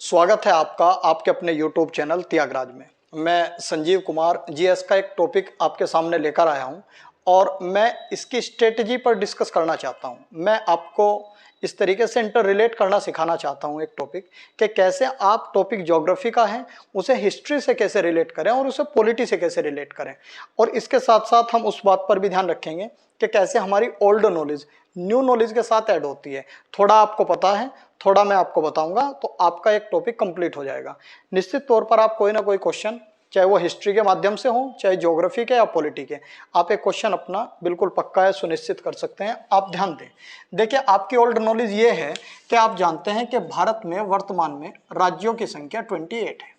स्वागत है आपका आपके अपने YouTube चैनल त्यागराज में। मैं संजीव कुमार जीएस का एक टॉपिक आपके सामने लेकर आया हूं और मैं इसकी स्ट्रेटजी पर डिस्कस करना चाहता हूं। मैं आपको इस तरीके से इंटर रिलेट करना सिखाना चाहता हूं एक टॉपिक कि कैसे आप टॉपिक ज्योग्राफी का है उसे हिस्ट्री से कैसे रिलेट करें और उसे पॉलिटी से कैसे रिलेट करें। और इसके साथ साथ हम उस बात पर भी ध्यान रखेंगे कि कैसे हमारी ओल्ड नॉलेज न्यू नॉलेज के साथ ऐड होती है। थोड़ा आपको पता है, थोड़ा मैं आपको बताऊंगा, तो आपका एक टॉपिक कंप्लीट हो जाएगा। निश्चित तौर पर आप कोई ना कोई क्वेश्चन, चाहे वो हिस्ट्री के माध्यम से हो, चाहे ज्योग्राफी के या पॉलिटी के, आप एक क्वेश्चन अपना बिल्कुल पक्का है सुनिश्चित कर सकते हैं। आप ध्यान दें। देखिए, आपकी ओल्ड नॉलेज ये है कि आप जानते हैं कि भारत में वर्तमान में राज्यों की संख्या 28 है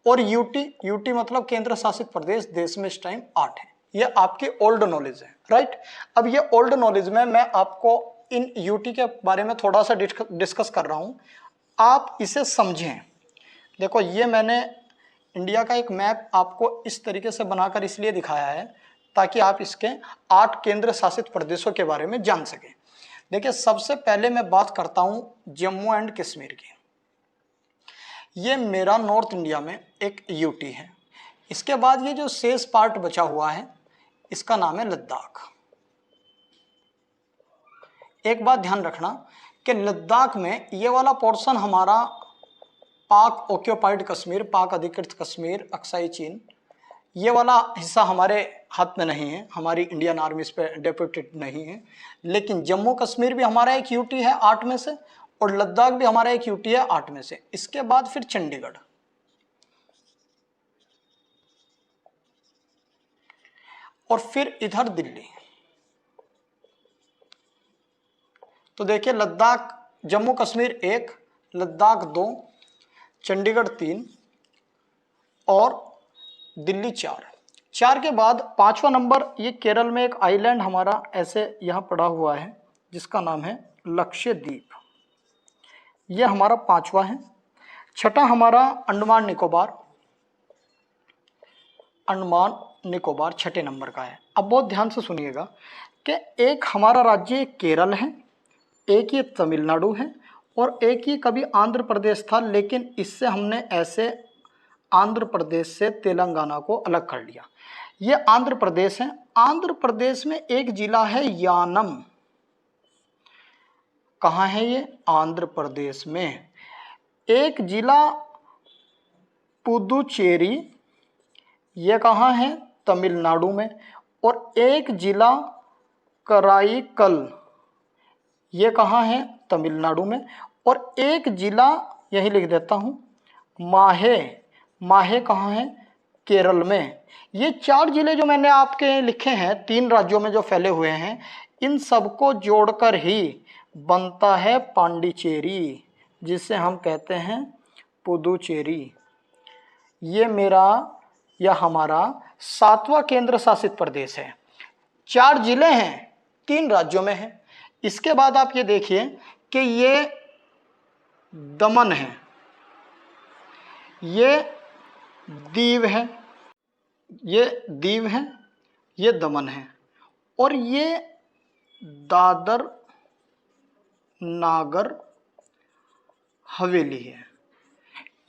और यूटी मतलब केंद्र शासित प्रदेश देश में इस टाइम 8 है। ये आपकी ओल्ड नॉलेज है, राइट। अब ये ओल्ड नॉलेज में मैं आपको इन यूटी के बारे में थोड़ा सा डिस्कस कर रहा हूं, आप इसे समझें। देखो, ये मैंने इंडिया का एक मैप आपको इस तरीके से बनाकर इसलिए दिखाया है ताकि आप इसके 8 केंद्र शासित प्रदेशों के बारे में जान सकें। देखिए, सबसे पहले मैं बात करता हूं जम्मू एंड कश्मीर की। ये मेरा नॉर्थ इंडिया में एक यूटी है। इसके बाद ये जो शेष पार्ट बचा हुआ है इसका नाम है लद्दाख। एक बात ध्यान रखना कि लद्दाख में ये वाला पोर्शन हमारा पाक ऑक्यूपाइड कश्मीर, पाक अधिकृत कश्मीर, अक्साई चीन, ये वाला हिस्सा हमारे हाथ में नहीं है, हमारी इंडियन आर्मी इस पर डेप्यूटेड नहीं है। लेकिन जम्मू कश्मीर भी हमारा एक यूटी है 8 में से और लद्दाख भी हमारा एक यूटी है 8 में से। इसके बाद फिर चंडीगढ़ और फिर इधर दिल्ली। तो देखिए, लद्दाख, जम्मू कश्मीर 1, लद्दाख 2, चंडीगढ़ 3 और दिल्ली 4 के बाद 5वां नंबर ये केरल में एक आइलैंड हमारा ऐसे यहाँ पड़ा हुआ है जिसका नाम है लक्षद्वीप। ये हमारा 5वां है। 6ठा हमारा अंडमान निकोबार, अंडमान निकोबार 6ठे नंबर का है। अब बहुत ध्यान से सुनिएगा कि एक हमारा राज्य केरल है, एक ये तमिलनाडु है और एक ये कभी आंध्र प्रदेश था, लेकिन इससे हमने ऐसे आंध्र प्रदेश से तेलंगाना को अलग कर लिया। ये आंध्र प्रदेश है। आंध्र प्रदेश में एक जिला है यानम। कहाँ है ये? आंध्र प्रदेश में। एक जिला पुदुचेरी, ये कहाँ है? तमिलनाडु में। और एक जिला कराईकल, ये कहाँ है? तमिलनाडु में। और एक जिला यही लिख देता हूँ माहे, माहे कहाँ है? केरल में। ये 4 जिले जो मैंने आपके लिखे हैं 3 राज्यों में जो फैले हुए हैं, इन सबको जोड़कर ही बनता है पांडिचेरी, जिसे हम कहते हैं पुदुचेरी। ये मेरा या हमारा 7वां केंद्र शासित प्रदेश है। 4 जिले हैं, 3 राज्यों में हैं। इसके बाद आप ये देखिए कि ये दमन है, ये दीव है, ये दीव है, ये दमन है और ये दादर नागर हवेली है।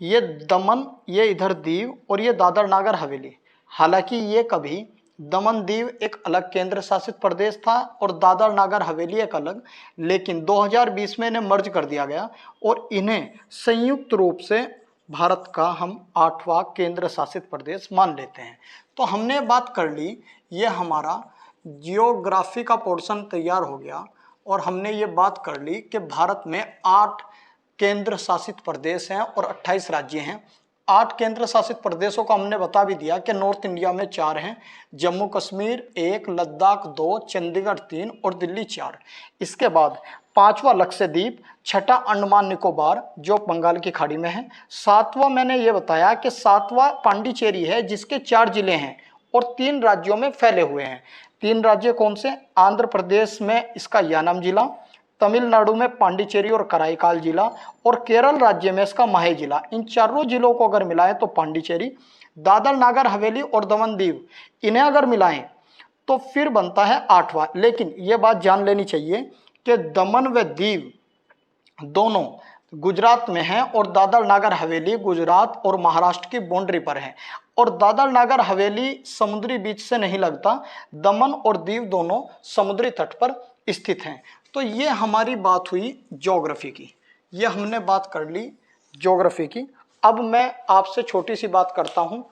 ये दमन, ये इधर दीव और ये दादर नागर हवेली। हालांकि ये कभी दमन दीव एक अलग केंद्र शासित प्रदेश था और दादर नागर हवेली एक अलग, लेकिन 2020 में इन्हें मर्ज कर दिया गया और इन्हें संयुक्त रूप से भारत का हम 8वां केंद्र शासित प्रदेश मान लेते हैं। तो हमने बात कर ली, ये हमारा जियोग्राफी का पोर्शन तैयार हो गया और हमने ये बात कर ली कि भारत में 8 केंद्र शासित प्रदेश हैं और 28 राज्य हैं। 8 केंद्र शासित प्रदेशों को हमने बता भी दिया कि नॉर्थ इंडिया में 4 हैं, जम्मू कश्मीर 1, लद्दाख 2, चंडीगढ़ 3 और दिल्ली 4। इसके बाद 5वां लक्षद्वीप, 6ठा अंडमान निकोबार जो बंगाल की खाड़ी में है, 7वां मैंने ये बताया कि 7वां पांडिचेरी है जिसके 4 जिले हैं और 3 राज्यों में फैले हुए हैं। 3 राज्य कौन से? आंध्र प्रदेश में इसका यानम जिला, तमिलनाडु में पांडिचेरी और कराईकाल जिला और केरल राज्य में इसका माहे जिला। इन चारों जिलों को अगर मिलाएं तो पांडिचेरी, दादर नागर हवेली और दमन दीव, इन्हें अगर मिलाएं तो फिर बनता है 8वां। लेकिन यह बात जान लेनी चाहिए कि दमन व दीव दोनों गुजरात में है और दादर नागर हवेली गुजरात और महाराष्ट्र की बाउंड्री पर है। और दादर नागर हवेली समुद्री बीच से नहीं लगता, दमन और दीव दोनों समुद्री तट पर स्थित हैं। तो ये हमारी बात हुई ज्योग्राफी की, ये हमने बात कर ली ज्योग्राफी की। अब मैं आपसे छोटी सी बात करता हूँ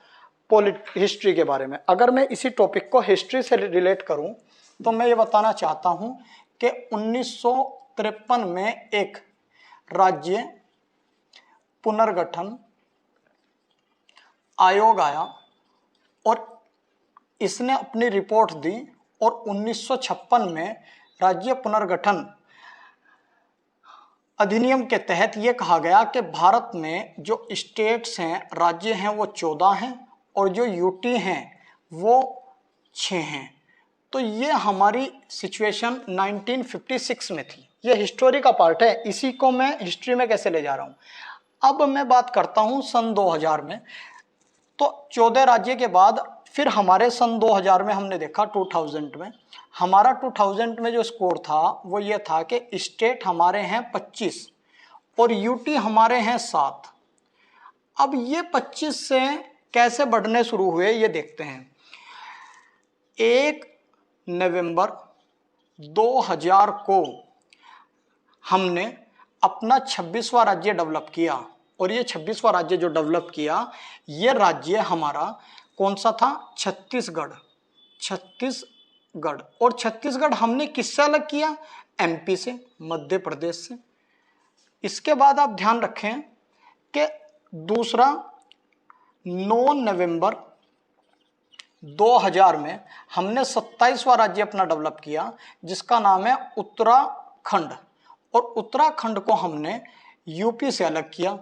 हिस्ट्री के बारे में। अगर मैं इसी टॉपिक को हिस्ट्री से रिलेट करूँ तो मैं ये बताना चाहता हूँ कि 1953 में एक राज्य पुनर्गठन आयोग आया और इसने अपनी रिपोर्ट दी और 1956 में राज्य पुनर्गठन अधिनियम के तहत ये कहा गया कि भारत में जो स्टेट्स हैं, राज्य हैं, वो 14 हैं और जो यूटी हैं वो 6 हैं। तो ये हमारी सिचुएशन 1956 में थी। ये हिस्टोरी का पार्ट है, इसी को मैं हिस्ट्री में कैसे ले जा रहा हूँ। अब मैं बात करता हूँ सन 2000 में। तो 14 राज्य के बाद फिर हमारे सन 2000 में हमने देखा 2000 में हमारा 2000 में जो स्कोर था वो ये था कि स्टेट हमारे हैं 25 और यूटी हमारे हैं 7। अब ये 25 से कैसे बढ़ने शुरू हुए ये देखते हैं। 1 नवंबर 2000 को हमने अपना 26वां राज्य डेवलप किया और ये 26वां राज्य जो डेवलप किया ये राज्य हमारा कौन सा था? छत्तीसगढ़। और छत्तीसगढ़ हमने किससे अलग किया? एमपी से, मध्य प्रदेश से। इसके बाद आप ध्यान रखें कि दूसरा 9 नवंबर 2000 में हमने 27वां राज्य अपना डेवलप किया जिसका नाम है उत्तराखंड और उत्तराखंड को हमने यूपी से अलग किया।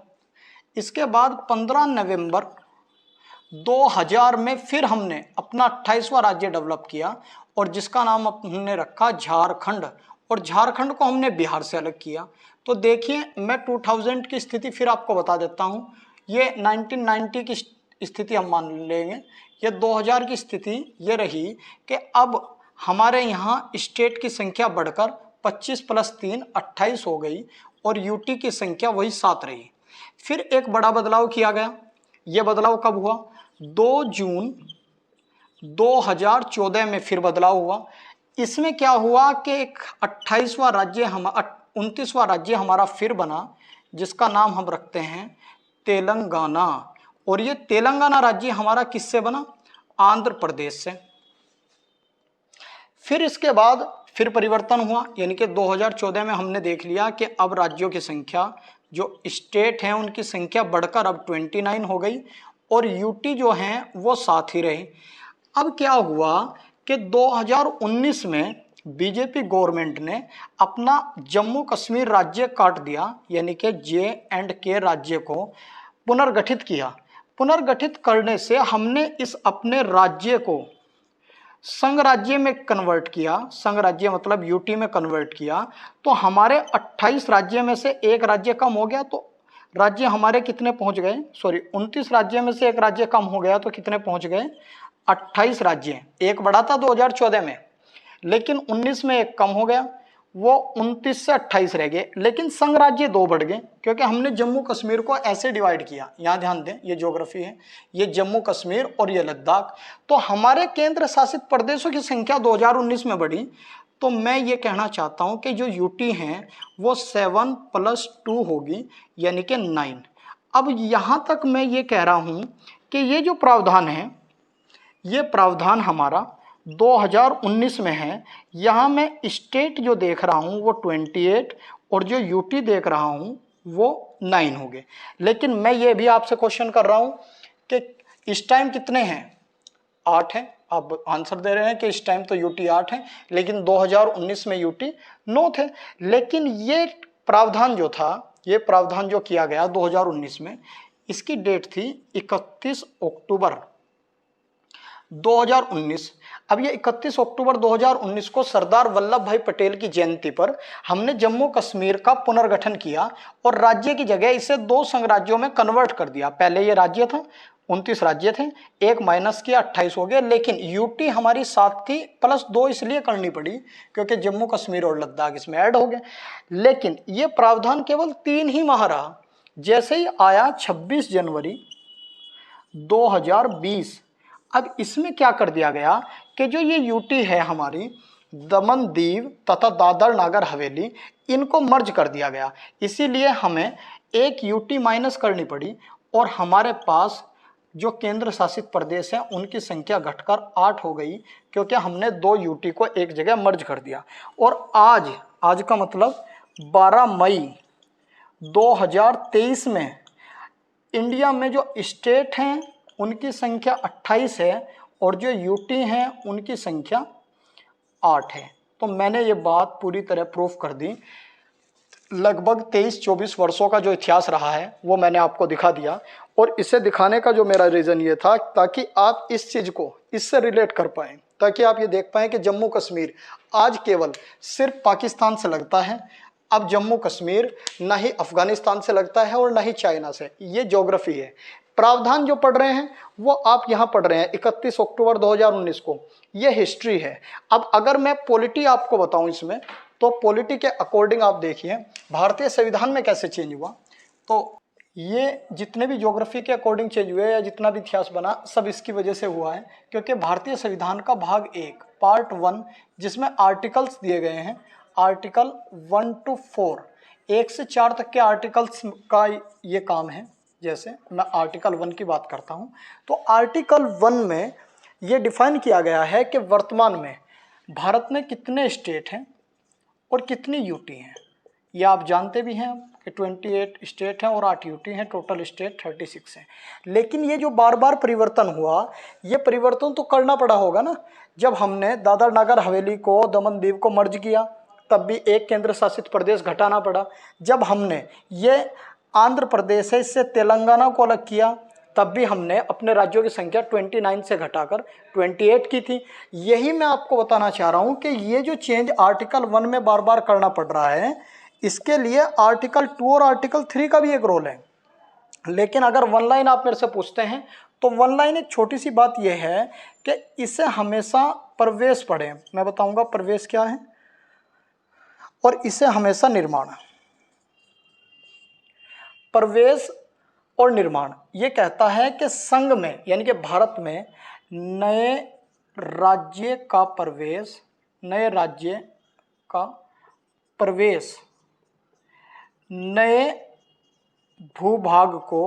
इसके बाद 15 नवंबर 2000 में फिर हमने अपना 28वां राज्य डेवलप किया और जिसका नाम हमने रखा झारखंड और झारखंड को हमने बिहार से अलग किया। तो देखिए मैं 2000 की स्थिति फिर आपको बता देता हूँ। ये 1990 की स्थिति हम मान लेंगे, ये 2000 की स्थिति ये रही कि अब हमारे यहाँ स्टेट की संख्या बढ़कर 25 + 3 28 हो गई और यूटी की संख्या वही 7 रही। फिर एक बड़ा बदलाव किया गया। यह बदलाव कब हुआ? 2 जून 2014 में फिर बदलाव हुआ। इसमें क्या हुआ कि एक 28वां राज्य 29वां राज्य हमारा फिर बना जिसका नाम हम रखते हैं तेलंगाना। और ये तेलंगाना राज्य हमारा किससे बना? आंध्र प्रदेश से। फिर इसके बाद फिर परिवर्तन हुआ, यानी कि 2014 में हमने देख लिया कि अब राज्यों की संख्या, जो स्टेट हैं उनकी संख्या बढ़कर अब 29 हो गई और यूटी जो हैं वो 7 ही रहे। अब क्या हुआ कि 2019 में बीजेपी गवर्नमेंट ने अपना जम्मू कश्मीर राज्य काट दिया, यानी कि J&K राज्य को पुनर्गठित किया। पुनर्गठित करने से हमने इस अपने राज्य को संघ राज्य में कन्वर्ट किया। संघ राज्य मतलब यूटी में कन्वर्ट किया। तो हमारे 28 राज्य में से एक राज्य कम हो गया, तो राज्य हमारे कितने पहुंच गए? 29 राज्य में से एक राज्य कम हो गया तो कितने पहुंच गए? 28 राज्य। एक बढ़ा था 2014 में, लेकिन 19 में एक कम हो गया, वो 29 से 28 रह गए। लेकिन संघ राज्य 2 बढ़ गए क्योंकि हमने जम्मू कश्मीर को ऐसे डिवाइड किया। यहाँ ध्यान दें, ये ज्योग्राफी है, ये जम्मू कश्मीर और ये लद्दाख। तो हमारे केंद्र शासित प्रदेशों की संख्या 2019 में बढ़ी। तो मैं ये कहना चाहता हूँ कि जो यूटी हैं वो 7 + 2 होगी, यानी कि 9। अब यहाँ तक मैं ये कह रहा हूँ कि ये जो प्रावधान है, ये प्रावधान हमारा 2019 में है। यहाँ मैं स्टेट जो देख रहा हूँ वो 28 और जो यूटी देख रहा हूँ वो 9 हो गए। लेकिन मैं ये भी आपसे क्वेश्चन कर रहा हूँ कि इस टाइम कितने हैं? 8 हैं। आप आंसर दे रहे हैं कि इस टाइम तो यूटी 8 है, लेकिन 2019 में यूटी 9 थे। लेकिन ये प्रावधान जो था, ये प्रावधान जो किया गया 2019 में, इसकी डेट थी 31 अक्टूबर 2019। अब ये 31 अक्टूबर 2019 को सरदार वल्लभ भाई पटेल की जयंती पर हमने जम्मू कश्मीर का पुनर्गठन किया और राज्य की जगह इसे 2 संघ राज्यों में कन्वर्ट कर दिया। पहले ये राज्य था 29 राज्य थे, एक माइनस किया 28 हो गए। लेकिन यूटी हमारी 7 थी, प्लस 2 इसलिए करनी पड़ी क्योंकि जम्मू कश्मीर और लद्दाख इसमें ऐड हो गए। लेकिन ये प्रावधान केवल 3 ही माह रहा। जैसे ही आया 26 जनवरी 2020, अब इसमें क्या कर दिया गया कि जो ये यूटी है हमारी, दमन दीव तथा दादर नागर हवेली, इनको मर्ज कर दिया गया। इसीलिए हमें एक यूटी माइनस करनी पड़ी और हमारे पास जो केंद्र शासित प्रदेश हैं उनकी संख्या घटकर 8 हो गई, क्योंकि हमने 2 यूटी को एक जगह मर्ज कर दिया। और आज का मतलब 12 मई 2023 में इंडिया में जो स्टेट हैं उनकी संख्या 28 है और जो यूटी हैं उनकी संख्या 8 है। तो मैंने ये बात पूरी तरह प्रूफ कर दी। लगभग 23-24 वर्षों का जो इतिहास रहा है वो मैंने आपको दिखा दिया। और इसे दिखाने का जो मेरा रीज़न ये था ताकि आप इस चीज़ को इससे रिलेट कर पाएँ, ताकि आप ये देख पाएँ कि जम्मू कश्मीर आज केवल सिर्फ पाकिस्तान से लगता है। अब जम्मू कश्मीर ना ही अफगानिस्तान से लगता है और ना ही चाइना से। ये ज्योग्राफी है। प्रावधान जो पढ़ रहे हैं वो आप यहाँ पढ़ रहे हैं 31 अक्टूबर 2019 को, ये हिस्ट्री है। अब अगर मैं पॉलिटी आपको बताऊं इसमें, तो पॉलिटी के अकॉर्डिंग आप देखिए भारतीय संविधान में कैसे चेंज हुआ। तो ये जितने भी ज्योग्राफी के अकॉर्डिंग चेंज हुए या जितना भी इतिहास बना, सब इसकी वजह से हुआ है, क्योंकि भारतीय संविधान का भाग 1 पार्ट 1 जिसमें आर्टिकल्स दिए गए हैं, आर्टिकल 1 to 4, 1 से 4 तक के आर्टिकल्स का ये काम है। जैसे मैं आर्टिकल 1 की बात करता हूँ, तो आर्टिकल 1 में ये डिफाइन किया गया है कि वर्तमान में भारत में कितने स्टेट हैं और कितनी यूटी हैं। ये आप जानते भी हैं कि 28 स्टेट हैं और 8 यूटी हैं, टोटल स्टेट 36 हैं। लेकिन ये जो बार बार परिवर्तन हुआ, ये परिवर्तन तो करना पड़ा होगा ना। जब हमने दादर नागर हवेली को, दमन दीव को मर्ज किया, तब भी एक केंद्र शासित प्रदेश घटाना पड़ा। जब हमने ये आंध्र प्रदेश है इससे तेलंगाना को अलग किया, तब भी हमने अपने राज्यों की संख्या 29 से घटाकर 28 की थी। यही मैं आपको बताना चाह रहा हूँ कि ये जो चेंज आर्टिकल 1 में बार बार करना पड़ रहा है, इसके लिए आर्टिकल 2 और आर्टिकल 3 का भी एक रोल है। लेकिन अगर वन लाइन आप मेरे से पूछते हैं तो वन लाइन एक छोटी सी बात यह है कि इसे हमेशा प्रवेश पढ़ें। मैं बताऊंगा प्रवेश क्या है, और इसे हमेशा निर्माण। प्रवेश और निर्माण ये कहता है कि संघ में यानी कि भारत में नए राज्य का प्रवेश, नए राज्य का प्रवेश नए भूभाग को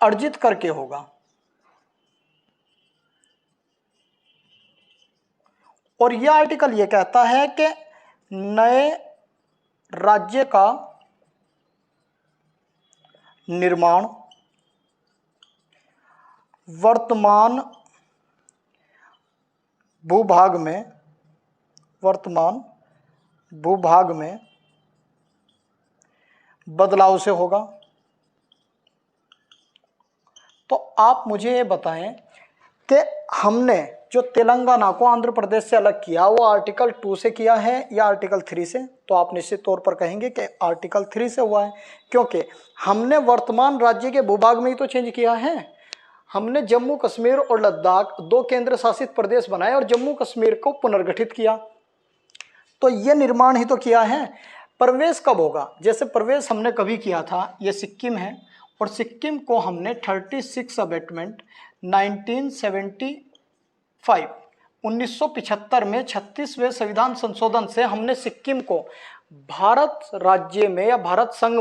अर्जित करके होगा। और यह आर्टिकल यह कहता है कि नए राज्य का निर्माण वर्तमान भूभाग में बदलाव से होगा। तो आप मुझे ये बताएं कि हमने जो तेलंगाना को आंध्र प्रदेश से अलग किया वो आर्टिकल 2 से किया है या आर्टिकल 3 से? तो आप निश्चित तौर पर कहेंगे कि आर्टिकल 3 से हुआ है, क्योंकि हमने वर्तमान राज्य के भूभाग में ही तो चेंज किया है। हमने जम्मू कश्मीर और लद्दाख 2 केंद्र शासित प्रदेश बनाए और जम्मू कश्मीर को पुनर्गठित किया। तो ये निर्माण ही तो किया है। प्रवेश कब होगा? जैसे प्रवेश हमने कभी किया था, ये सिक्किम है, और सिक्किम को हमने 36 अबेटमेंट 1975 में 36वें संविधान संशोधन से हमने सिक्किम को भारत राज्य में या भारत संघ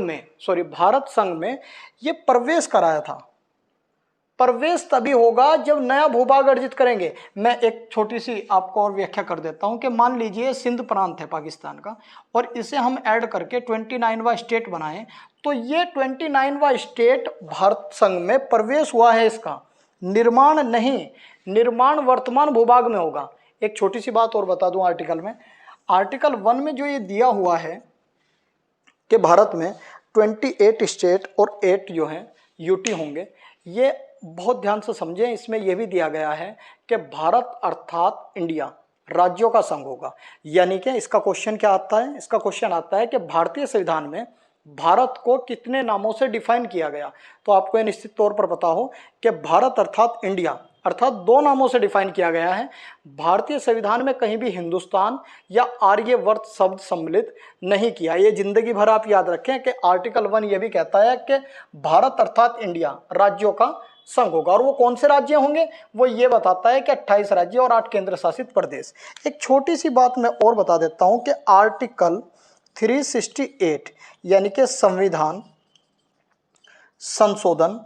में ये प्रवेश कराया था। प्रवेश तभी होगा जब नया भूभाग अर्जित करेंगे। मैं एक छोटी सी आपको और व्याख्या कर देता हूं कि मान लीजिए सिंध प्रांत है पाकिस्तान का, और इसे हम ऐड करके 29वां स्टेट बनाएं, तो ये 29वां स्टेट भारत संघ में प्रवेश हुआ है। इसका निर्माण नहीं, निर्माण वर्तमान भूभाग में होगा। एक छोटी सी बात और बता दूं, आर्टिकल 1 में जो ये दिया हुआ है कि भारत में 28 स्टेट और 8 जो हैं यूटी होंगे, ये बहुत ध्यान से समझें। इसमें यह भी दिया गया है कि भारत अर्थात इंडिया राज्यों का संघ होगा। यानी कि इसका क्वेश्चन क्या आता है? इसका क्वेश्चन आता है कि भारतीय संविधान में भारत को कितने नामों से डिफाइन किया गया? तो आपको ये निश्चित तौर पर पता हो कि भारत अर्थात इंडिया अर्थात दो नामों से डिफाइन किया गया है। भारतीय संविधान में कहीं भी हिंदुस्तान या आर्यवर्त शब्द सम्मिलित नहीं किया। ये जिंदगी भर आप याद रखें कि आर्टिकल 1 ये भी कहता है कि भारत अर्थात इंडिया राज्यों का संघ होगा। और वो कौन से राज्य होंगे? वो ये बताता है कि 28 राज्य और 8 केंद्र शासित प्रदेश। एक छोटी सी बात मैं और बता देता हूं कि आर्टिकल 368 यानी कि संविधान संशोधन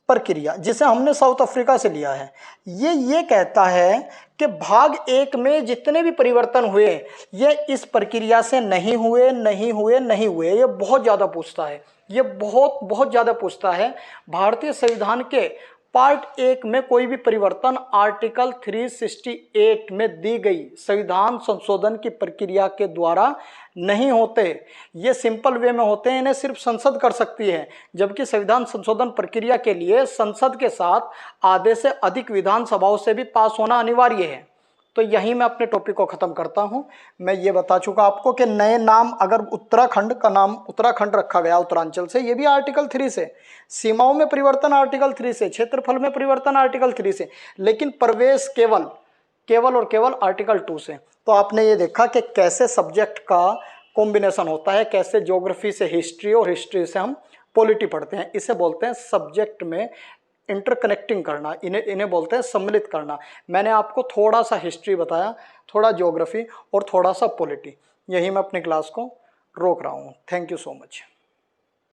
प्रक्रिया, जिसे हमने साउथ अफ्रीका से लिया है, ये कहता है कि भाग 1 में जितने भी परिवर्तन हुए ये इस प्रक्रिया से नहीं हुए। ये बहुत ज़्यादा पूछता है, ये बहुत ज़्यादा पूछता है। भारतीय संविधान के पार्ट 1 में कोई भी परिवर्तन आर्टिकल 368 में दी गई संविधान संशोधन की प्रक्रिया के द्वारा नहीं होते। ये सिंपल वे में होते हैं, इन्हें सिर्फ संसद कर सकती है, जबकि संविधान संशोधन प्रक्रिया के लिए संसद के साथ आधे से अधिक विधानसभाओं से भी पास होना अनिवार्य है। तो यहीं मैं अपने टॉपिक को खत्म करता हूं। मैं ये बता चुका आपको कि नए नाम, अगर उत्तराखंड का नाम उत्तराखंड रखा गया उत्तरांचल से, ये भी आर्टिकल 3 से, सीमाओं में परिवर्तन आर्टिकल 3 से, क्षेत्रफल में परिवर्तन आर्टिकल 3 से, लेकिन प्रवेश केवल आर्टिकल 2 से। तो आपने ये देखा कि कैसे सब्जेक्ट का कॉम्बिनेशन होता है, कैसे ज्योग्राफी से हिस्ट्री और हिस्ट्री से हम पॉलिटी पढ़ते हैं। इसे बोलते हैं सब्जेक्ट में इंटरकनेक्टिंग करना, इन्हें बोलते हैं सम्मिलित करना। मैंने आपको थोड़ा सा हिस्ट्री बताया, थोड़ा ज्योग्राफी और थोड़ा सा पॉलिटी। यही मैं अपनी क्लास को रोक रहा हूँ। Thank you so much.